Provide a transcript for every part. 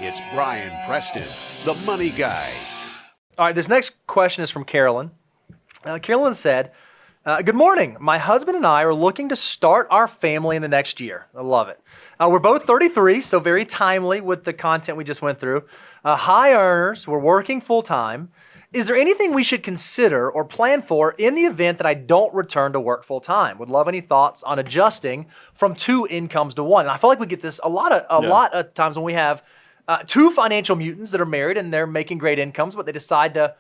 It's Brian Preston, the Money Guy. All right, this next question is from Carolyn. Carolyn said, good morning. My husband and I are looking to start our family in the next year. I love it. We're both 33, so very timely with the content we just went through. High earners, we're working full time. Is there anything we should consider or plan for in the event that I don't return to work full time? Would love any thoughts on adjusting from 2 incomes to 1. And I feel like we get this a lot of times when we have 2 financial mutants that are married and they're making great incomes, but they decide to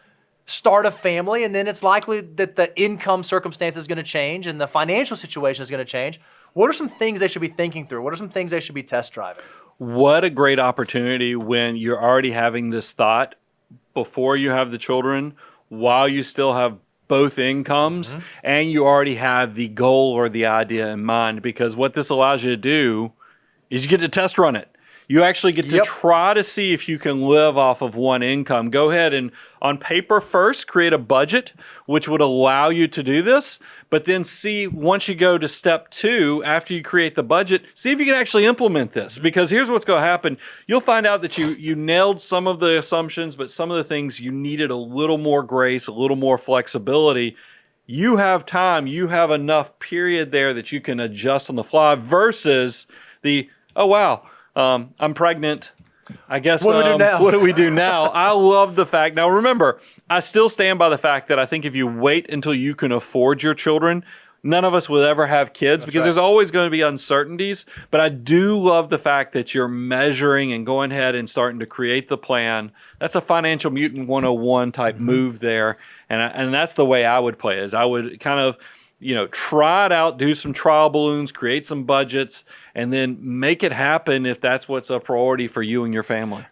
start a family, and then it's likely that the income circumstance is going to change and the financial situation is going to change. What are some things they should be thinking through? What are some things they should be test driving? What a great opportunity when you're already having this thought before you have the children, while you still have both incomes, and you already have the goal or the idea in mind. Because what this allows you to do is you get to test run it. You actually get to try to see if you can live off of 1 income. Go ahead and on paper first create a budget, which would allow you to do this. But then see, once you go to step 2, after you create the budget, see if you can actually implement this. Because here's what's going to happen. You'll find out that you nailed some of the assumptions, but some of the things you needed a little more grace, a little more flexibility. You have time. You have enough period there that you can adjust on the fly versus the, oh, wow. I'm pregnant. I guess what do we do now? I love the fact. Now, remember, I still stand by the fact that I think if you wait until you can afford your children, none of us will ever have kids. That's because there's always going to be uncertainties. But I do love the fact that you're measuring and going ahead and starting to create the plan. That's a financial mutant 101 type move there. And that's the way I would play it, is I would kind of, try it out, do some trial balloons, create some budgets, and then make it happen if that's what's a priority for you and your family.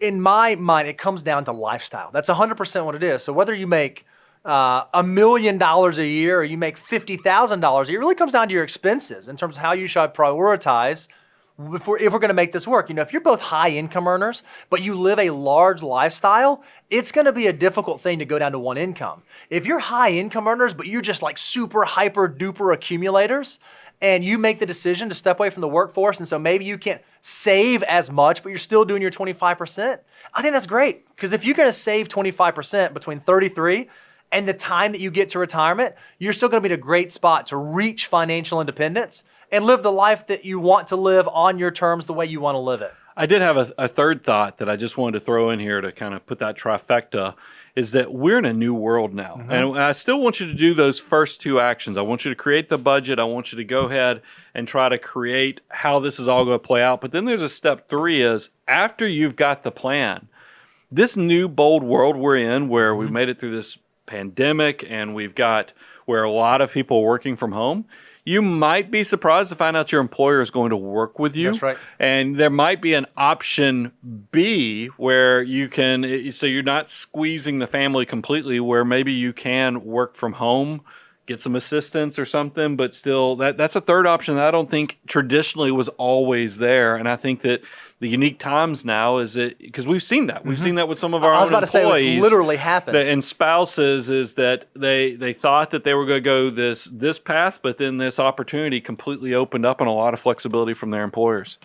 In my mind, it comes down to lifestyle. That's 100% what it is. So whether you make $1 million a year or you make $50,000 a year, it really comes down to your expenses in terms of how you should prioritize if we're going to make this work. If you're both high income earners, but you live a large lifestyle, it's going to be a difficult thing to go down to 1 income. If you're high income earners, but you're just like super hyper duper accumulators, and you make the decision to step away from the workforce, and so maybe you can't save as much, but you're still doing your 25%, I think that's great. Because if you're going to save 25% between 33 and the time that you get to retirement, you're still going to be in a great spot to reach financial independence and live the life that you want to live on your terms, the way you want to live it. I did have a third thought that I just wanted to throw in here to kind of put that trifecta, is that we're in a new world now. And I still want you to do those first 2 actions. I want you to create the budget. I want you to go ahead and try to create how this is all going to play out. But then there's a step 3 is after you've got the plan, this new bold world we're in where we've made it through this pandemic and we've got where a lot of people are working from home, you might be surprised to find out your employer is going to work with you. That's right. And there might be an option B where you can, so you're not squeezing the family completely, where maybe you can work from home, get some assistance or something, but still that's a third option that I don't think traditionally was always there. And I think that the unique times now is it, because we've seen that. We've seen that with some of our own employees. I was about to say, it's literally happened. And spouses is that they thought that they were going to go this path, but then this opportunity completely opened up and a lot of flexibility from their employers.